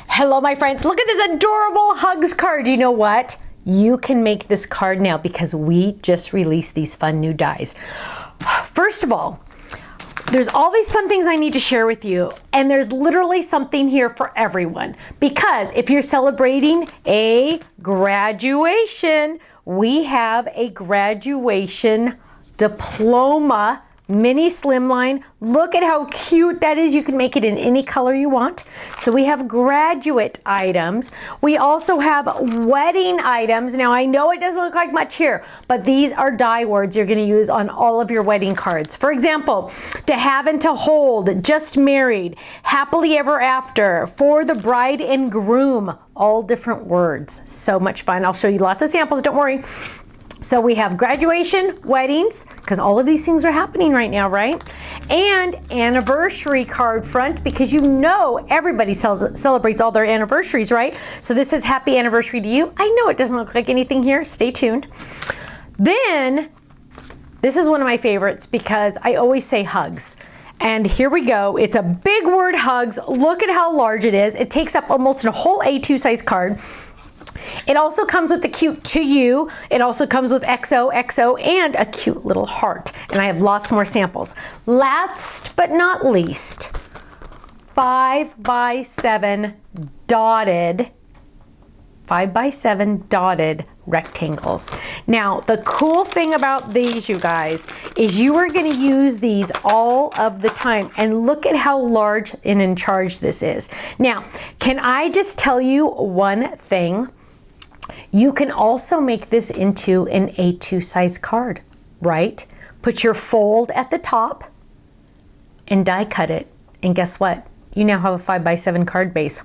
Hello, my friends. Look at this adorable hugs card. You know what? You can make this card now because we just released these fun new dies. First of all, there's all these fun things I need to share with you, and there's literally something here for everyone. Because if you're celebrating a graduation, we have a graduation diploma mini slimline. Look at how cute that is. You can make it in any color you want. So we have graduate items. We also have wedding items. Now I know it doesn't look like much here, but these are die words you're going to use on all of your wedding cards. For example, to have and to hold, just married, happily ever after, for the bride and groom, all different words. So much fun. I'll show you lots of samples, don't worry. So we have graduation, weddings, because all of these things are happening right now, right? And anniversary card front, because you know everybody celebrates all their anniversaries, right? So this says happy anniversary to you. I know it doesn't look like anything here. Stay tuned. Then, this is one of my favorites because I always say hugs. And here we go. It's a big word, hugs. Look at how large it is. It takes up almost a whole A2 size card. It also comes with the cute to you. It also comes with XOXO and a cute little heart. And I have lots more samples. Last but not least, 5x7 dotted 5x7 dotted rectangles. Now, the cool thing about these, you guys, is you are going to use these all of the time. And look at how large and in charge this is. Now, can I just tell you one thing? You can also make this into an A2 size card, right? Put your fold at the top and die cut it. And guess what? You now have a 5x7 card base,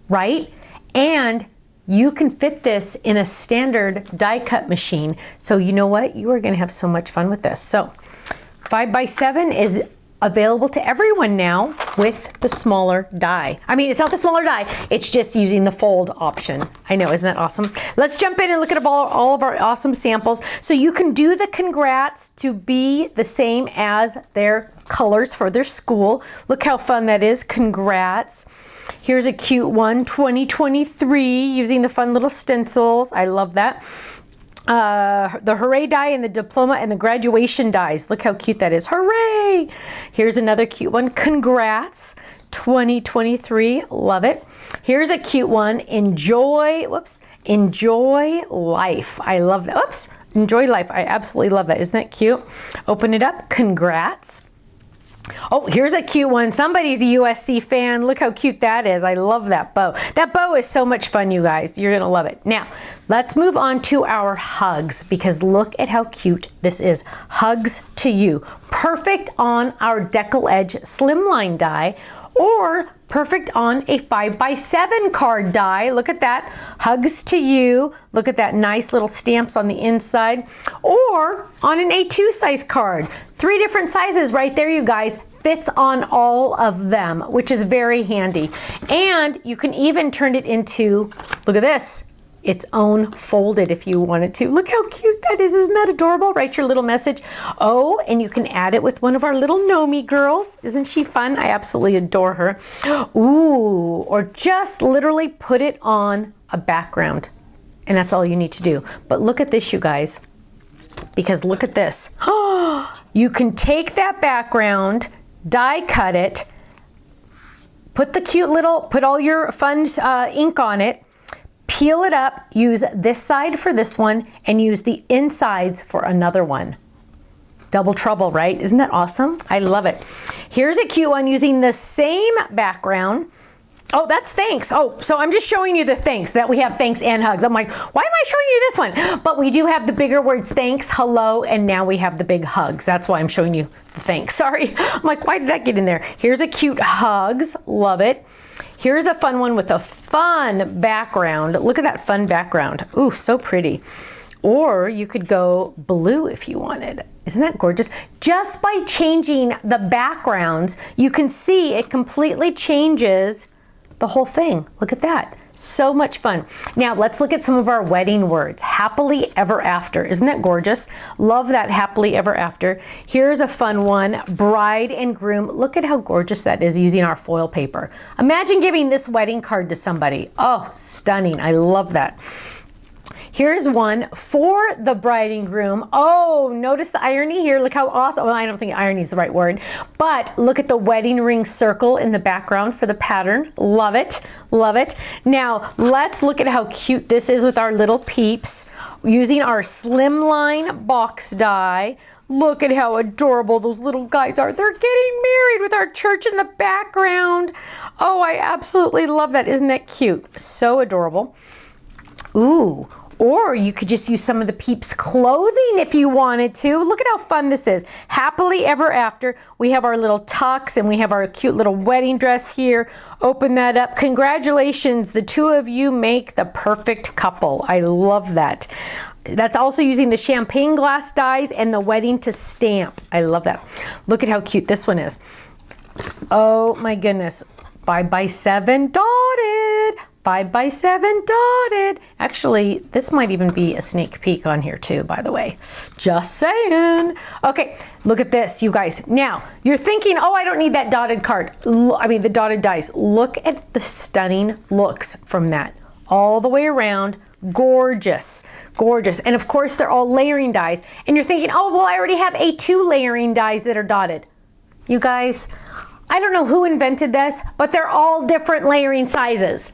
right? And you can fit this in a standard die cut machine. So you know what? You are going to have so much fun with this. So 5x7 is available to everyone now with the smaller die. I mean, it's not the smaller die, it's just using the fold option. I know, isn't that awesome? Let's jump in and look at all of our awesome samples. So you can do the congrats to be the same as their colors for their school. Look how fun that is, congrats. Here's a cute one, 2023, using the fun little stencils. I love that. The hooray die and the diploma and the graduation dies. Look how cute that is. Hooray! Here's another cute one. Congrats, 2023. Love it. Here's a cute one. Enjoy, whoops, enjoy life. I love that. Oops, enjoy life. I absolutely love that. Isn't that cute? Open it up. Congrats. Oh, here's a cute one. Somebody's a USC fan. Look how cute that is. I love that bow. That bow is so much fun, you guys. You're going to love it. Now, let's move on to our hugs because look at how cute this is. Hugs to you. Perfect on our decal edge slimline die or perfect on a 5x7 card die. Look at that. Hugs to you. Look at that nice little stamps on the inside. Or on an A2 size card. 3 different sizes right there, you guys. Fits on all of them, which is very handy. And you can even turn it into, look at this, its own folded if you wanted to. Look how cute that is. Isn't that adorable? Write your little message. Oh, and you can add it with one of our little Nomi girls. Isn't she fun? I absolutely adore her. Ooh, or just literally put it on a background. And that's all you need to do. But look at this, you guys. Because look at this. You can take that background, die cut it, put the cute little, put all your fun ink on it, peel it up, use this side for this one, and use the insides for another one. Double trouble, right? Isn't that awesome? I love it. Here's a cute one using the same background. Oh, that's thanks. Oh, so I'm just showing you the thanks, that we have thanks and hugs. I'm like, why am I showing you this one? But we do have the bigger words thanks, hello, and now we have the big hugs. That's why I'm showing you the thanks. Sorry. I'm like, why did that get in there? Here's a cute hugs. Love it. Here's a fun one with a fun background. Look at that fun background. Ooh, so pretty. Or you could go blue if you wanted. Isn't that gorgeous? Just by changing the backgrounds, you can see it completely changes the whole thing. Look at that. So much fun. Now let's look at some of our wedding words. Happily ever after. Isn't that gorgeous? Love that, happily ever after. Here's a fun one. Bride and groom. Look at how gorgeous that is using our foil paper. Imagine giving this wedding card to somebody. Oh, stunning. I love that. Here's one for the bride and groom. Oh, notice the irony here. Look how awesome. Well, I don't think irony is the right word, but look at the wedding ring circle in the background for the pattern. Love it. Love it. Now, let's look at how cute this is with our little peeps using our Slimline box die. Look at how adorable those little guys are. They're getting married with our church in the background. Oh, I absolutely love that. Isn't that cute? So adorable. Ooh. Or you could just use some of the peeps clothing if you wanted to. Look at how fun this is. Happily ever after. We have our little tux and we have our cute little wedding dress here. Open that up. Congratulations, the two of you make the perfect couple. I love that. That's also using the champagne glass dies and the wedding to stamp. I love that. Look at how cute this one is. Oh my goodness. 5x7 dotted. 5x7 dotted. Actually, this might even be a sneak peek on here too, by the way. Just saying. Okay, look at this, you guys. Now, you're thinking, oh, I don't need that dotted card. The dotted dies. Look at the stunning looks from that. All the way around. Gorgeous, gorgeous. And of course, they're all layering dies. And you're thinking, oh, well, I already have A2 layering dies that are dotted. You guys, I don't know who invented this, but they're all different layering sizes.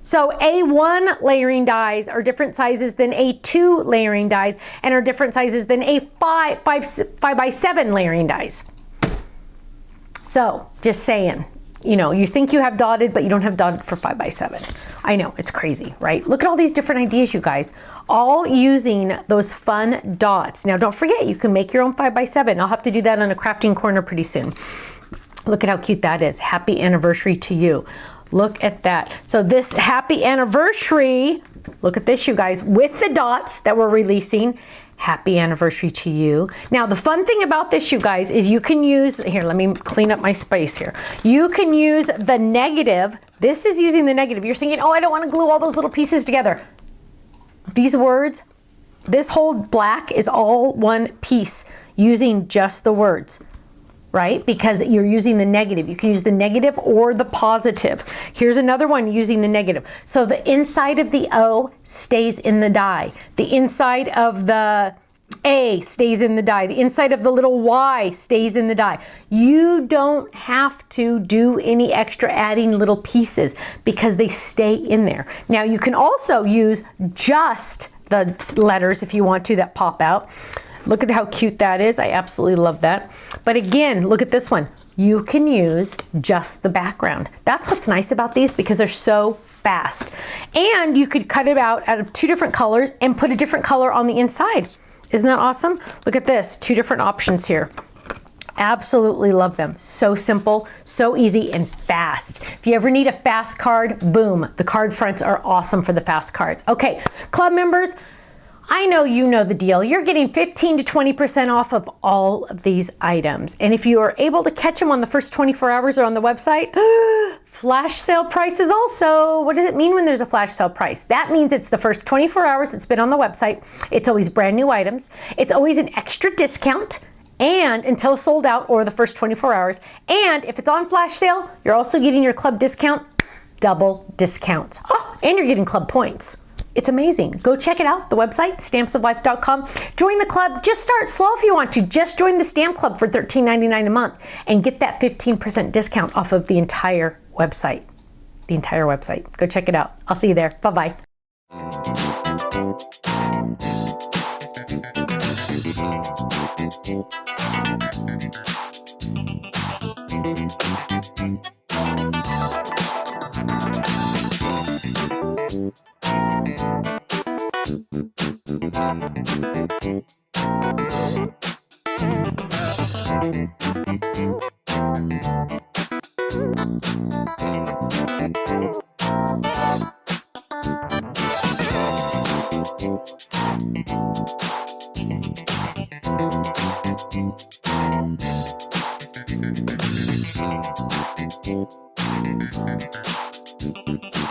So A1 layering dies are different sizes than A2 layering dies and are different sizes than A5x7 layering dies. So just saying, you know, you think you have dotted, but you don't have dotted for 5x7. I know, it's crazy, right? Look at all these different ideas, you guys, all using those fun dots. Now, don't forget, you can make your own 5x7. I'll have to do that on a crafting corner pretty soon. Look at how cute that is. Happy anniversary to you. Look at that. So this happy anniversary, look at this, you guys, with the dots that we're releasing. Happy anniversary to you. Now, the fun thing about this, you guys, is you can use, here, let me clean up my space here. You can use the negative. This is using the negative. You're thinking, oh, I don't want to glue all those little pieces together. These words, this whole black is all one piece using just the words, right? Because you're using the negative. You can use the negative or the positive. Here's another one using the negative. So the inside of the O stays in the die. The inside of the A stays in the die. The inside of the little Y stays in the die. You don't have to do any extra adding little pieces because they stay in there. Now you can also use just the letters if you want to that pop out. Look at how cute that is. I absolutely love that. But again, look at this one. You can use just the background. That's what's nice about these because they're so fast. And you could cut it out of two different colors and put a different color on the inside. Isn't that awesome? Look at this, two different options here. Absolutely love them. So simple, so easy, and fast. If you ever need a fast card, boom, the card fronts are awesome for the fast cards. Okay, club members, I know you know the deal. You're getting 15 to 20% off of all of these items. And if you are able to catch them on the first 24 hours or on the website, flash sale prices also. What does it mean when there's a flash sale price? That means it's the first 24 hours it's been on the website. It's always brand new items. It's always an extra discount and until sold out or the first 24 hours. And if it's on flash sale, you're also getting your club discount, double discounts. Oh, and you're getting club points. It's amazing. Go check it out, the website, stampsoflife.com. Join the club. Just start slow if you want to. Just join the Stamp Club for $13.99 a month and get that 15% discount off of the entire website. The entire website. Go check it out. I'll see you there. Bye-bye. Thank you.